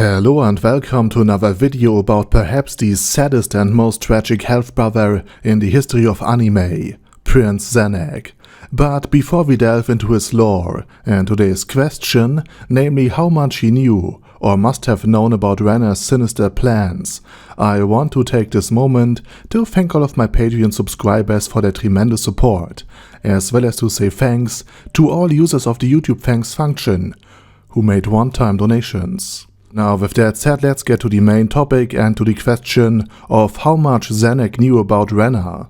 Hello and welcome to another video about perhaps the saddest and most tragic half-brother in the history of anime, Prince Zanek. But before we delve into his lore and today's question, namely how much he knew or must have known about Renner's sinister plans, I want to take this moment to thank all of my Patreon subscribers for their tremendous support, as well as to say thanks to all users of the YouTube thanks function who made one-time donations. Now with that said, let's get to the main topic and to the question of how much Zanek knew about Renner.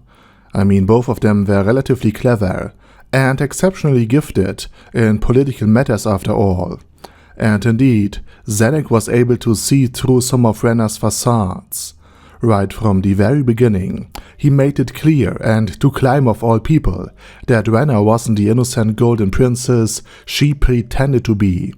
I mean, both of them were relatively clever and exceptionally gifted in political matters after all. And indeed, Zanek was able to see through some of Renner's facades. Right from the very beginning, he made it clear, and to Climb of all people, that Renner wasn't the innocent golden princess she pretended to be.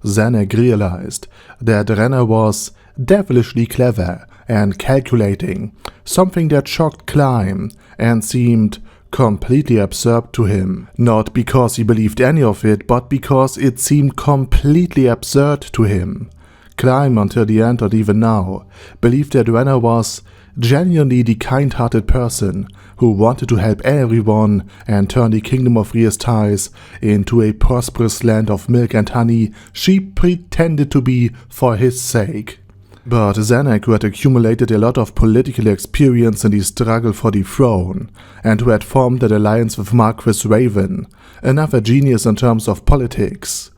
Zanek realized that Renner was devilishly clever and calculating, something that shocked Climb and seemed completely absurd to him. Not because he believed any of it, but because it seemed completely absurd to him. Climb, until the end or even now, believed that Renner was genuinely the kind-hearted person who wanted to help everyone and turn the kingdom of Riestais into a prosperous land of milk and honey she pretended to be for his sake. But Zanek, who had accumulated a lot of political experience in the struggle for the throne, and who had formed an alliance with Marquis Raven, another genius in terms of politics,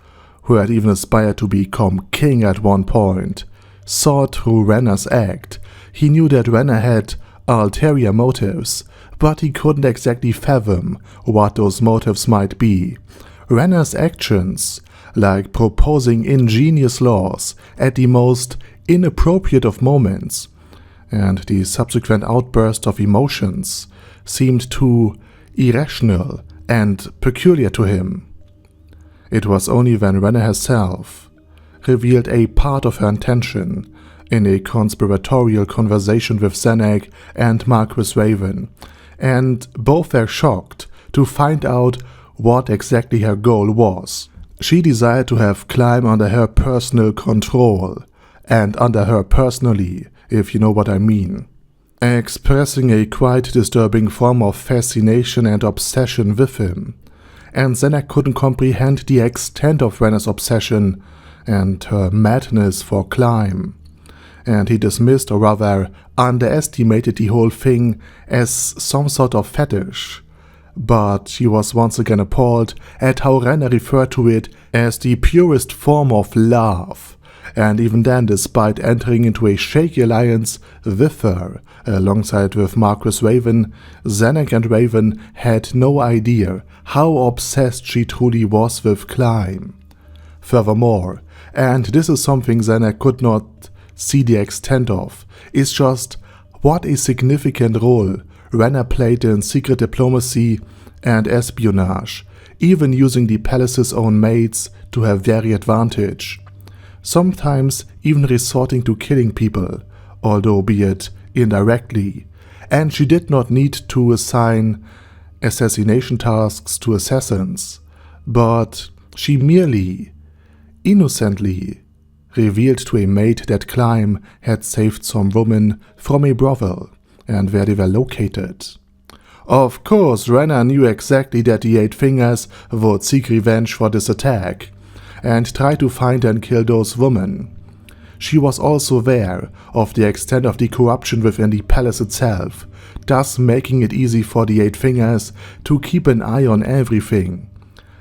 who had even aspired to become king at one point, saw through Renner's act. He knew that Renner had ulterior motives, but he couldn't exactly fathom what those motives might be. Renner's actions, like proposing ingenious laws at the most inappropriate of moments, and the subsequent outburst of emotions, seemed too irrational and peculiar to him. It was only when Renner herself revealed a part of her intention in a conspiratorial conversation with Zanek and Marquis Raven, and both were shocked to find out what exactly her goal was. She desired to have Climb under her personal control, and under her personally, if you know what I mean, expressing a quite disturbing form of fascination and obsession with him. And Zanek couldn't comprehend the extent of Renner's obsession and her madness for Climb, and he dismissed, or rather underestimated, the whole thing as some sort of fetish. But he was once again appalled at how Renner referred to it as the purest form of love, and even then, despite entering into a shaky alliance with her, alongside with Marquis Raven, Zanek and Raven had no idea how obsessed she truly was with Climb. Furthermore, and this is something Zanek could not see the extent of, is just what a significant role Renner played in secret diplomacy and espionage, even using the palace's own maids to her very advantage. Sometimes even resorting to killing people, although be it indirectly, and she did not need to assign assassination tasks to assassins, but she merely, innocently, revealed to a maid that Climb had saved some woman from a brothel, and where they were located. Of course, Renner knew exactly that the Eight Fingers would seek revenge for this attack, and try to find and kill those women. She was also aware of the extent of the corruption within the palace itself, thus making it easy for the Eight Fingers to keep an eye on everything.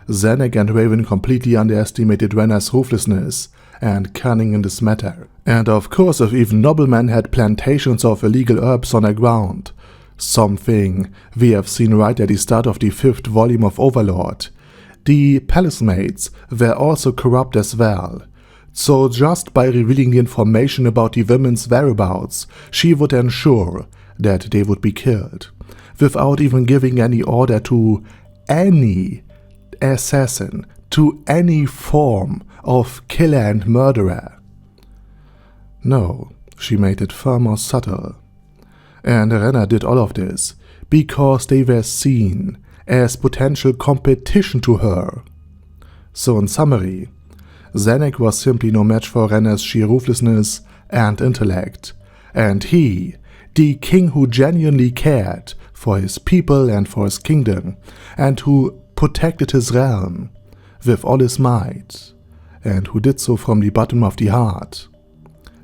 Zanek and Raven completely underestimated Renner's ruthlessness and cunning in this matter. And of course, if even noblemen had plantations of illegal herbs on their ground, something we have seen right at the start of the 5th volume of Overlord, the palace maids were also corrupt as well. So just by revealing the information about the women's whereabouts, she would ensure that they would be killed, without even giving any order to any assassin, to any form of killer and murderer. No, she made it far more subtle. And Renner did all of this because they were seen as potential competition to her. So in summary, Zanek was simply no match for Renner's sheer ruthlessness and intellect. And he, the king who genuinely cared for his people and for his kingdom, and who protected his realm with all his might, and who did so from the bottom of the heart,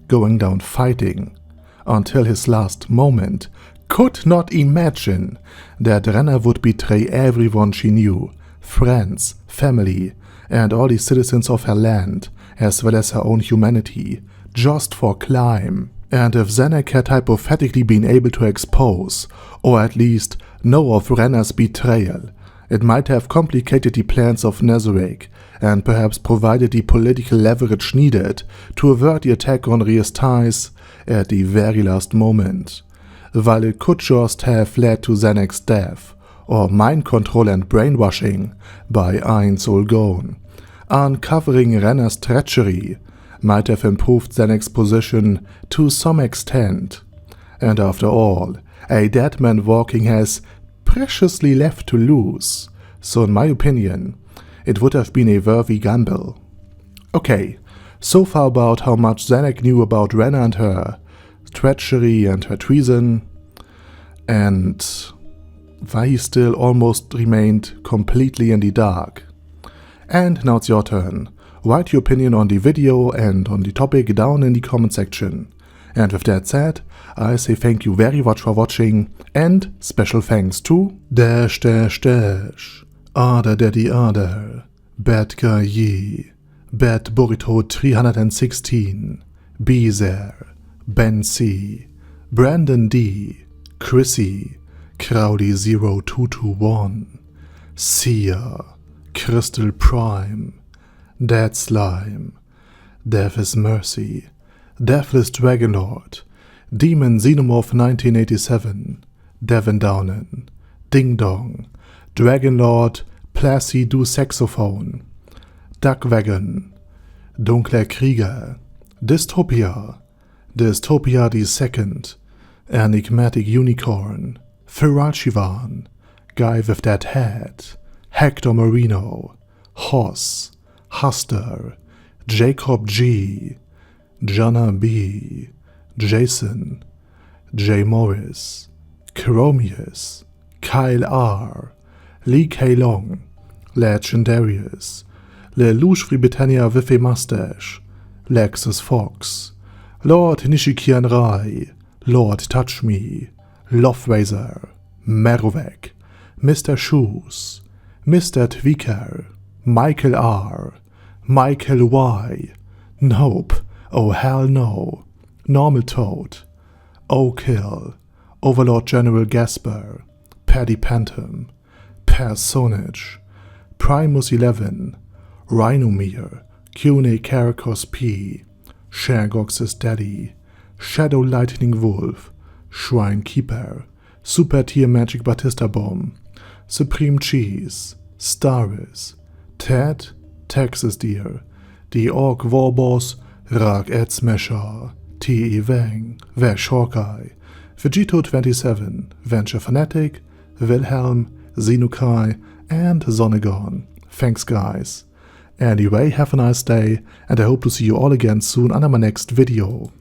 going down fighting until his last moment, could not imagine that Renner would betray everyone she knew, friends, family, and all the citizens of her land, as well as her own humanity, just for climb. And if Zanek had hypothetically been able to expose, or at least know of Renner's betrayal, it might have complicated the plans of Nazarick, and perhaps provided the political leverage needed to avert the attack on Rhea's ties at the very last moment, while it could just have led to Zanek's death, or mind control and brainwashing by Ein Soul Gone. Uncovering Renner's treachery might have improved Zanek's position to some extent, and after all, a dead man walking has preciously left to lose, so in my opinion, it would have been a worthy gamble. Okay, so far about how much Zanek knew about Renner and her treachery and her treason, and why he still almost remained completely in the dark. And now it's your turn. Write your opinion on the video and on the topic down in the comment section. And with that said, I say thank you very much for watching, and special thanks to Ada Daddy Ada, Bad Guy Ye, Bad Burrito 316, Bezer, Ben C, Brandon D, Chrissy, Crowley 0221, Sia, Crystal Prime, Dead Slime, Death is Mercy, Deathless Dragonlord, Demon Xenomorph 1987, Devin Downen, Ding Dong, Dragonlord Placy Du Saxophone, Duckwagon, Dunkler Krieger, Dystopia, Dystopia the Second, Enigmatic Unicorn, Feralchivan, Guy with That Hat, Hector Marino, Hoss, Huster, Jacob G, Jana B, Jason, J. Morris, Chromius, Kyle R, Lee K. Long, Legendarius, Lelouch Britannia with a Mustache, Lexus Fox, Lord Nishikian Rai, Lord Touch Me, Loverazor, Merovec, Mr. Shoes, Mr. Tweaker, Michael R, Michael Y, Nope, Oh Hell No, Normal Toad, O'Kill, Overlord General Gasper, Paddy Pantom, Personage, Primus 11, Rhinomere, Cune Caracos P, Shergox's Daddy, Shadow Lightning Wolf, Shrine Keeper, Super Tier Magic Batista Bomb, Supreme Cheese, Staris, Ted, Texas Deer, The Orc Warboss, Rag Ed Smasher, T.E. Wang, Vash Hawkeye, Vegito 27, Venture Fanatic, Wilhelm, Xenukai, and Zonegon. Thanks guys. Anyway, have a nice day, and I hope to see you all again soon under my next video.